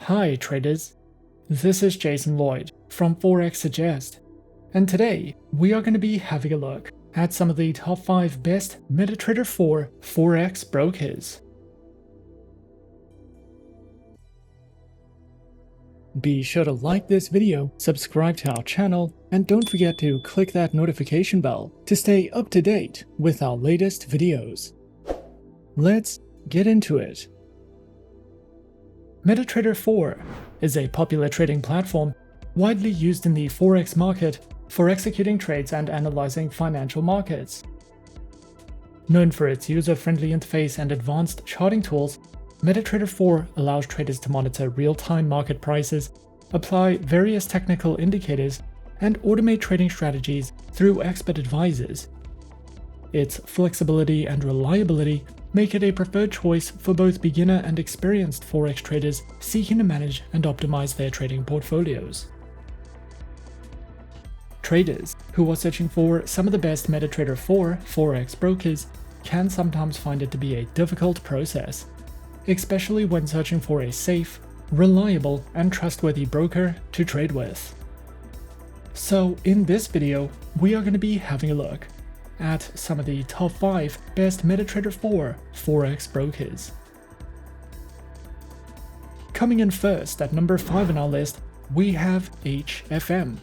Hi traders, this is Jason Lloyd from Forexsuggest, and today we are going to be having a look at some of the top 5 best MetaTrader 4 Forex brokers. Be sure to like this video, subscribe to our channel, and don't forget to click that notification bell to stay up to date with our latest videos. Let's get into it. MetaTrader 4 is a popular trading platform widely used in the Forex market for executing trades and analyzing financial markets. Known for its user-friendly interface and advanced charting tools, MetaTrader 4 allows traders to monitor real-time market prices, apply various technical indicators, and automate trading strategies through expert advisors. Its flexibility and reliability make it a preferred choice for both beginner and experienced Forex traders seeking to manage and optimize their trading portfolios. Traders who are searching for some of the best MetaTrader 4 Forex brokers can sometimes find it to be a difficult process, especially when searching for a safe, reliable, and trustworthy broker to trade with. So in this video, we are going to be having a look at some of the top 5 best MetaTrader 4 Forex brokers. Coming in first at number 5 on our list, we have HFM.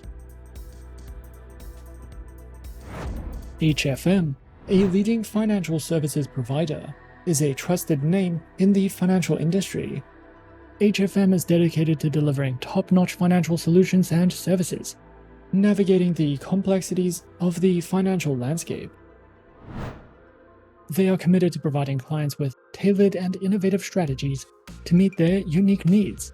HFM, a leading financial services provider, is a trusted name in the financial industry. HFM is dedicated to delivering top-notch financial solutions and services, navigating the complexities of the financial landscape. They are committed to providing clients with tailored and innovative strategies to meet their unique needs.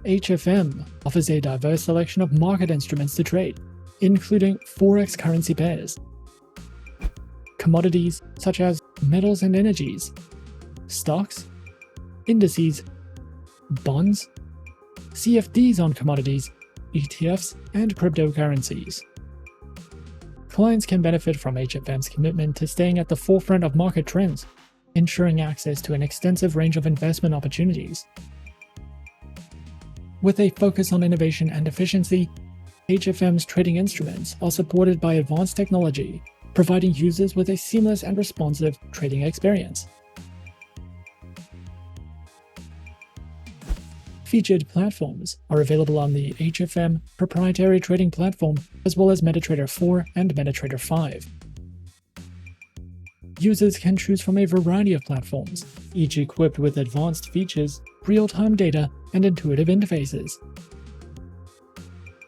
HFM offers a diverse selection of market instruments to trade, including Forex currency pairs, commodities such as metals and energies, stocks, indices, bonds, CFDs on commodities, ETFs, and cryptocurrencies. Clients can benefit from HFM's commitment to staying at the forefront of market trends, ensuring access to an extensive range of investment opportunities. With a focus on innovation and efficiency, HFM's trading instruments are supported by advanced technology, providing users with a seamless and responsive trading experience. Featured platforms are available on the HFM proprietary trading platform, as well as MetaTrader 4 and MetaTrader 5. Users can choose from a variety of platforms, each equipped with advanced features, real-time data, and intuitive interfaces.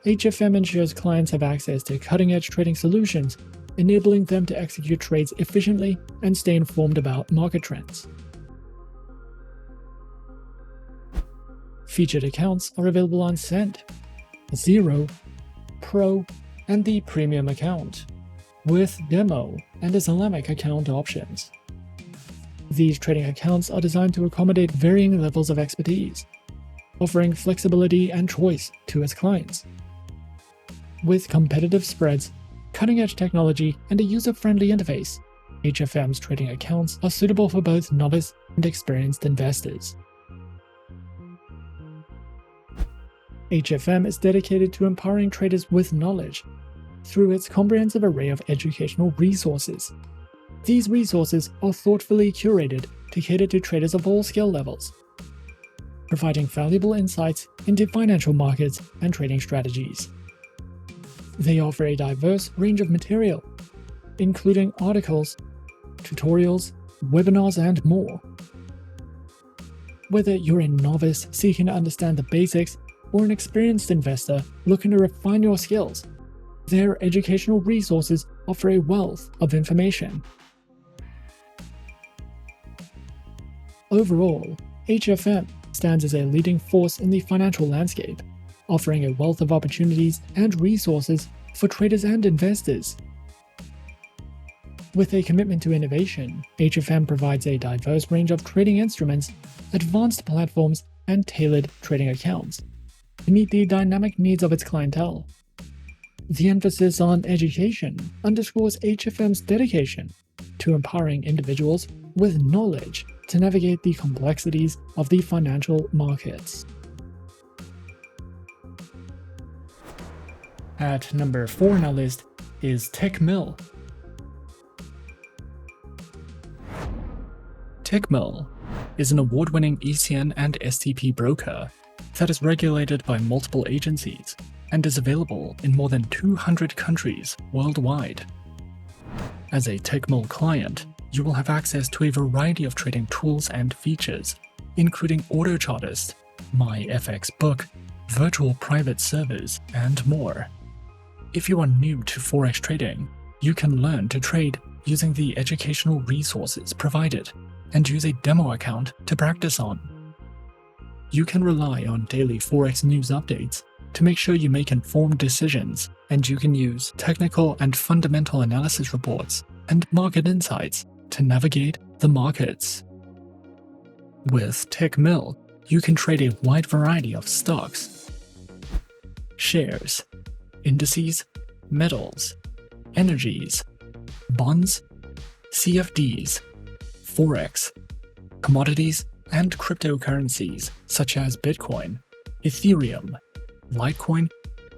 HFM ensures clients have access to cutting-edge trading solutions, enabling them to execute trades efficiently and stay informed about market trends. Featured accounts are available on Cent, Zero, Pro, and the Premium account, with Demo and Islamic account options. These trading accounts are designed to accommodate varying levels of expertise, offering flexibility and choice to its clients. With competitive spreads, cutting-edge technology, and a user-friendly interface, HFM's trading accounts are suitable for both novice and experienced investors. HFM is dedicated to empowering traders with knowledge through its comprehensive array of educational resources. These resources are thoughtfully curated to cater to traders of all skill levels, providing valuable insights into financial markets and trading strategies. They offer a diverse range of material, including articles, tutorials, webinars, and more. Whether you're a novice seeking to understand the basics or an experienced investor looking to refine your skills, their educational resources offer a wealth of information. Overall, HFM stands as a leading force in the financial landscape, offering a wealth of opportunities and resources for traders and investors. With a commitment to innovation, HFM provides a diverse range of trading instruments, advanced platforms, and tailored trading accounts to meet the dynamic needs of its clientele. The emphasis on education underscores HFM's dedication to empowering individuals with knowledge to navigate the complexities of the financial markets. At number 4 on our list is Tickmill. Tickmill is an award-winning ECN and STP broker that is regulated by multiple agencies and is available in more than 200 countries worldwide. As a Tickmill client, you will have access to a variety of trading tools and features, including Autochartist, Myfxbook, virtual private servers, and more. If you are new to Forex trading, you can learn to trade using the educational resources provided and use a demo account to practice on. You can rely on daily Forex news updates to make sure you make informed decisions, and you can use technical and fundamental analysis reports and market insights to navigate the markets. With Tickmill, you can trade a wide variety of stocks, shares, indices, metals, energies, bonds, CFDs, Forex, commodities, and cryptocurrencies such as Bitcoin, Ethereum, Litecoin,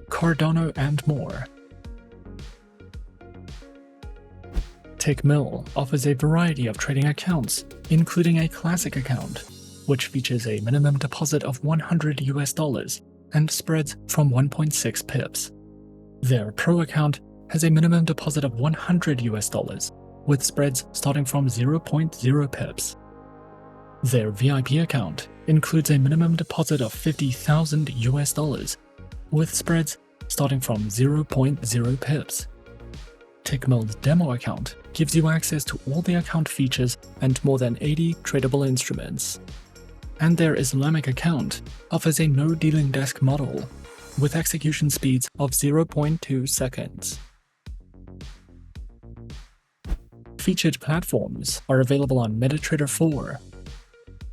Cardano, and more. Tickmill offers a variety of trading accounts, including a classic account, which features a minimum deposit of $100 and spreads from 1.6 pips. Their Pro account has a minimum deposit of $100 with spreads starting from 0.0 pips. Their VIP account includes a minimum deposit of $50,000 with spreads starting from 0.0 pips. Tickmill's demo account gives you access to all the account features and more than 80 tradable instruments. And their Islamic account offers a no dealing desk model with execution speeds of 0.2 seconds. Featured platforms are available on MetaTrader 4,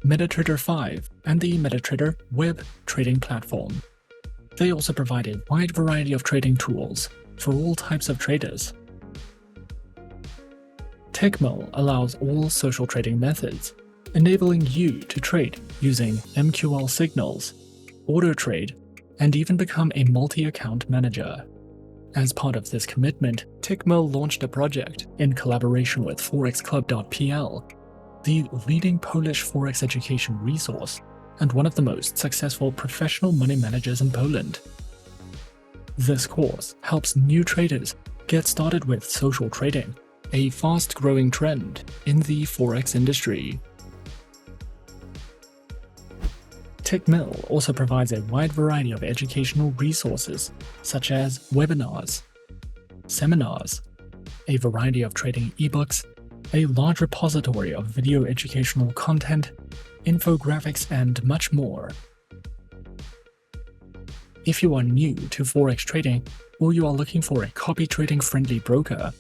MetaTrader 5, and the MetaTrader web trading platform. They also provide a wide variety of trading tools for all types of traders. Tickmill allows all social trading methods, enabling you to trade using MQL signals, auto trade, and even become a multi-account manager. As part of this commitment, Tickmill launched a project in collaboration with forexclub.pl, the leading Polish Forex education resource and one of the most successful professional money managers in Poland. This course helps new traders get started with social trading, a fast-growing trend in the Forex industry. Tickmill also provides a wide variety of educational resources, such as webinars, seminars, a variety of trading ebooks, a large repository of video educational content, infographics, and much more. If you are new to Forex trading, or you are looking for a copy trading friendly broker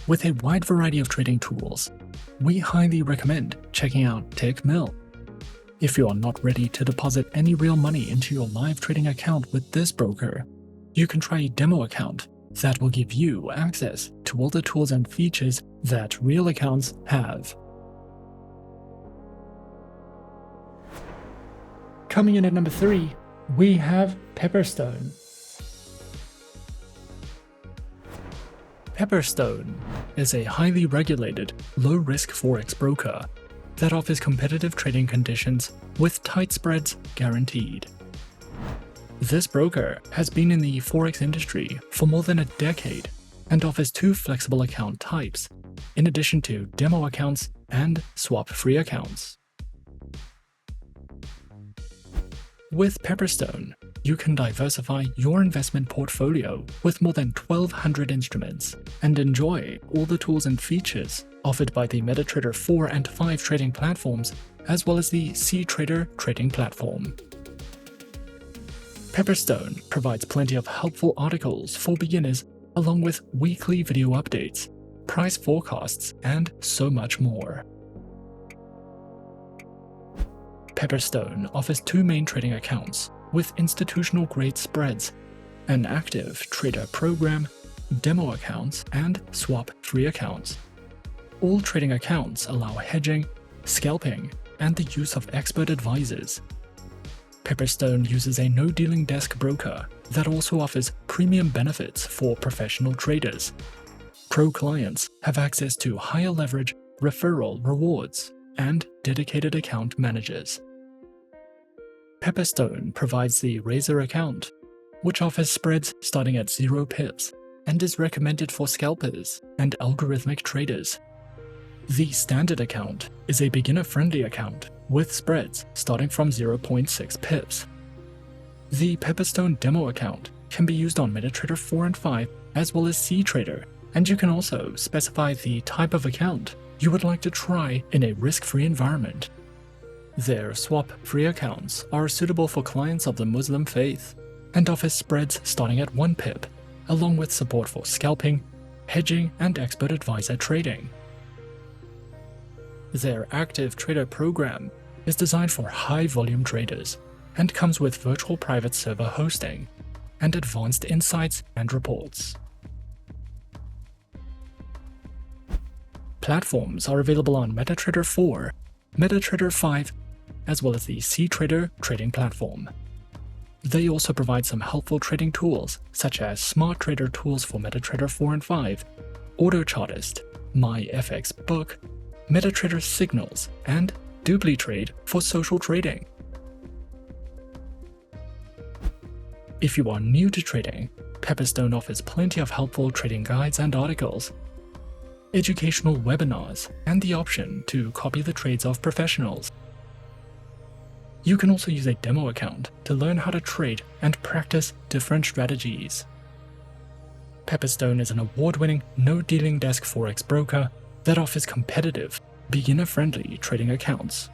with a wide variety of trading tools, we highly recommend checking out Tickmill. If you are not ready to deposit any real money into your live trading account with this broker, you can try a demo account that will give you access to all the tools and features that real accounts have. Coming in at number 3, we have Pepperstone. Pepperstone is a highly regulated, low-risk Forex broker that offers competitive trading conditions with tight spreads guaranteed. This broker has been in the Forex industry for more than a decade and offers 2 flexible account types, in addition to demo accounts and swap-free accounts. With Pepperstone, you can diversify your investment portfolio with more than 1,200 instruments and enjoy all the tools and features offered by the MetaTrader 4 and 5 trading platforms, as well as the CTrader trading platform. Pepperstone provides plenty of helpful articles for beginners, along with weekly video updates, price forecasts, and so much more. Pepperstone offers 2 main trading accounts with institutional-grade spreads, an active trader program, demo accounts, and swap-free accounts. All trading accounts allow hedging, scalping, and the use of expert advisors. Pepperstone uses a no-dealing desk broker that also offers premium benefits for professional traders. Pro clients have access to higher leverage, referral rewards, and dedicated account managers. Pepperstone provides the Razor account, which offers spreads starting at 0 pips and is recommended for scalpers and algorithmic traders. The Standard account is a beginner-friendly account with spreads starting from 0.6 pips. The Pepperstone demo account can be used on MetaTrader 4 and 5 as well as CTrader, and you can also specify the type of account you would like to try in a risk-free environment. Their swap-free accounts are suitable for clients of the Muslim faith and offer spreads starting at 1 pip, along with support for scalping, hedging, and expert advisor trading. Their Active Trader program is designed for high-volume traders and comes with virtual private server hosting and advanced insights and reports. Platforms are available on MetaTrader 4, MetaTrader 5, as well as the CTrader trading platform. They also provide some helpful trading tools such as Smart Trader tools for MetaTrader 4 and 5, Autochartist, Myfxbook, MetaTrader Signals, and DupliTrade for social trading. If you are new to trading, Pepperstone offers plenty of helpful trading guides and articles, educational webinars, and the option to copy the trades of professionals. You can also use a demo account to learn how to trade and practice different strategies. Pepperstone is an award-winning no-dealing desk Forex broker that offers competitive, beginner-friendly trading accounts.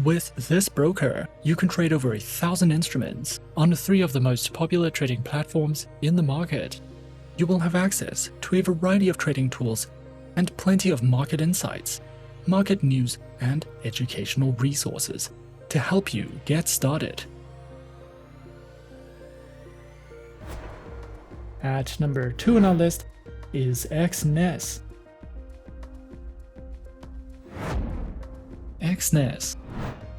With this broker, you can trade over 1,000 instruments on 3 of the most popular trading platforms in the market. You will have access to a variety of trading tools and plenty of market insights, market news, and educational resources to help you get started. At number 2 on our list is Exness. Exness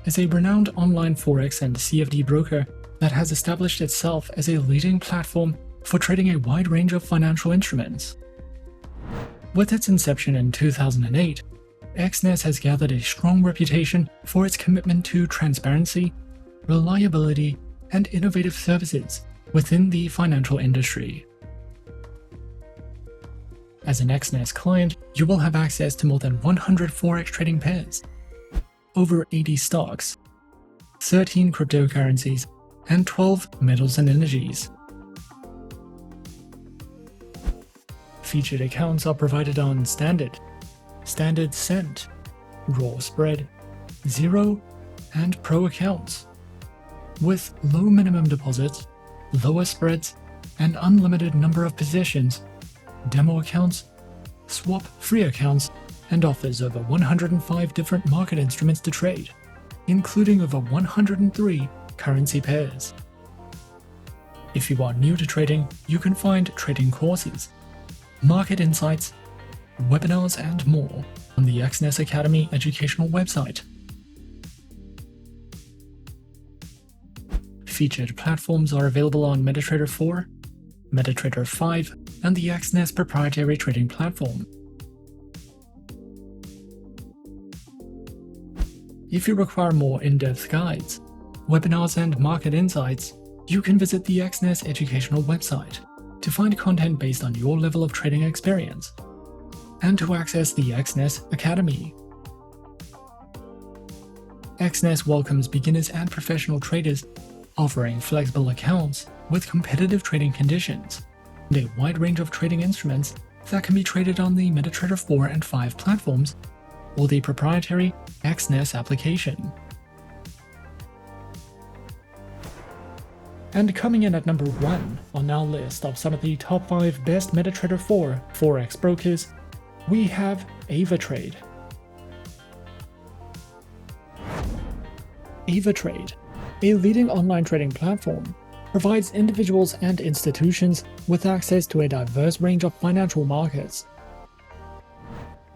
is a renowned online Forex and CFD broker that has established itself as a leading platform for trading a wide range of financial instruments. With its inception in 2008, Exness has gathered a strong reputation for its commitment to transparency, reliability, and innovative services within the financial industry. As an Exness client, you will have access to more than 100 Forex trading pairs, over 80 stocks, 13 cryptocurrencies, and 12 metals and energies. Featured accounts are provided on Standard, Standard Cent, Raw Spread, Zero, and Pro accounts, with low minimum deposits, lower spreads, and unlimited number of positions, demo accounts, swap-free accounts, and offers over 105 different market instruments to trade, including over 103 currency pairs. If you are new to trading, you can find trading courses, market insights, webinars, and more on the Exness Academy educational website. Featured platforms are available on MetaTrader 4, MetaTrader 5, and the Exness proprietary trading platform. If you require more in-depth guides, webinars, and market insights, you can visit the Exness educational website to find content based on your level of trading experience, and to access the Exness Academy. Exness welcomes beginners and professional traders, offering flexible accounts with competitive trading conditions and a wide range of trading instruments that can be traded on the MetaTrader 4 and 5 platforms or the proprietary Exness application. And coming in at number 1 on our list of some of the top 5 best MetaTrader 4 Forex brokers, we have Avatrade. Avatrade, a leading online trading platform, provides individuals and institutions with access to a diverse range of financial markets.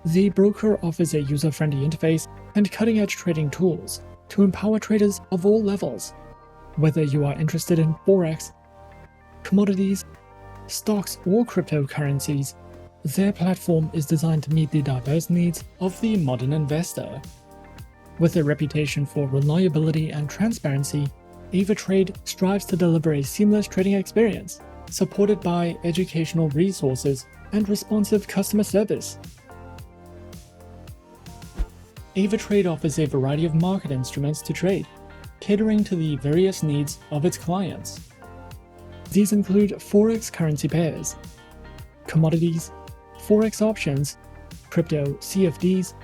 The broker offers a user-friendly interface and cutting-edge trading tools to empower traders of all levels. Whether you are interested in Forex, commodities, stocks, or cryptocurrencies, their platform is designed to meet the diverse needs of the modern investor. With a reputation for reliability and transparency, Avatrade strives to deliver a seamless trading experience, supported by educational resources and responsive customer service. Avatrade offers a variety of market instruments to trade, catering to the various needs of its clients. These include Forex currency pairs, commodities, Forex options, crypto CFDs,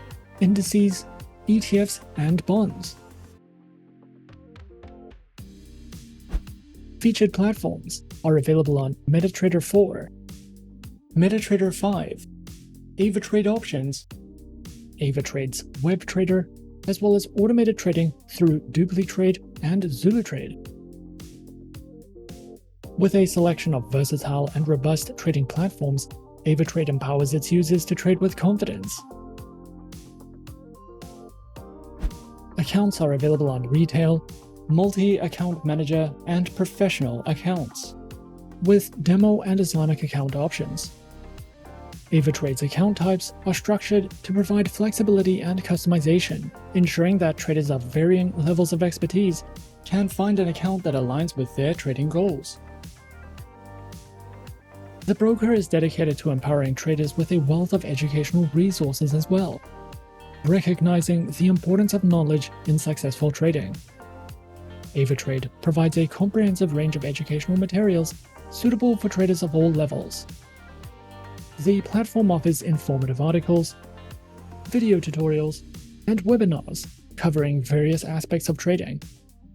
indices, ETFs, and bonds. Featured platforms are available on MetaTrader 4, MetaTrader 5, Avatrade Options, Avatrade's Web Trader, as well as automated trading through DupliTrade and ZuluTrade. With a selection of versatile and robust trading platforms, Avatrade empowers its users to trade with confidence. Accounts are available on retail, multi-account manager, and professional accounts, with demo and Islamic account options. Avatrade's account types are structured to provide flexibility and customization, ensuring that traders of varying levels of expertise can find an account that aligns with their trading goals. The broker is dedicated to empowering traders with a wealth of educational resources as well, recognizing the importance of knowledge in successful trading. Avatrade provides a comprehensive range of educational materials suitable for traders of all levels. The platform offers informative articles, video tutorials, and webinars covering various aspects of trading,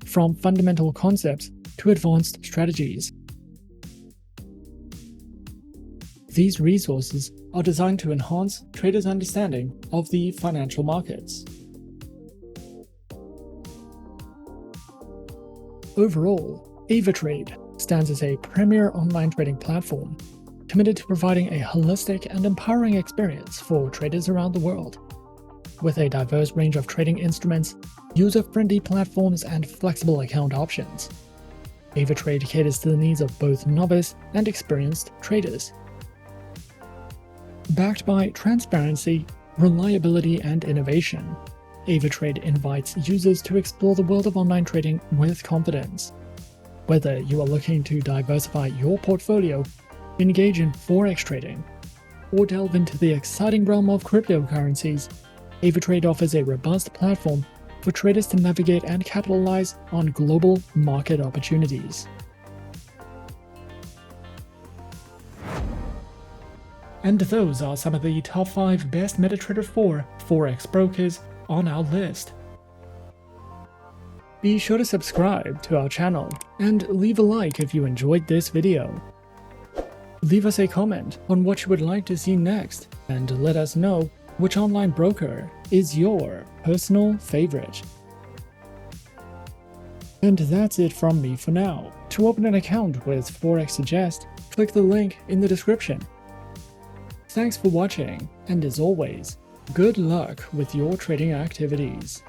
from fundamental concepts to advanced strategies. These resources are designed to enhance traders' understanding of the financial markets. Overall, Avatrade stands as a premier online trading platform committed to providing a holistic and empowering experience for traders around the world. With a diverse range of trading instruments, user-friendly platforms, and flexible account options, Avatrade caters to the needs of both novice and experienced traders. Backed by transparency, reliability, and innovation, Avatrade invites users to explore the world of online trading with confidence. Whether you are looking to diversify your portfolio, engage in Forex trading, or delve into the exciting realm of cryptocurrencies, Avatrade offers a robust platform for traders to navigate and capitalize on global market opportunities. And those are some of the top 5 best MetaTrader 4 Forex brokers on our list. Be sure to subscribe to our channel and leave a like if you enjoyed this video. Leave us a comment on what you would like to see next, and let us know which online broker is your personal favorite. And that's it from me for now. To open an account with Forexsuggest, click the link in the description. Thanks for watching, and as always, good luck with your trading activities.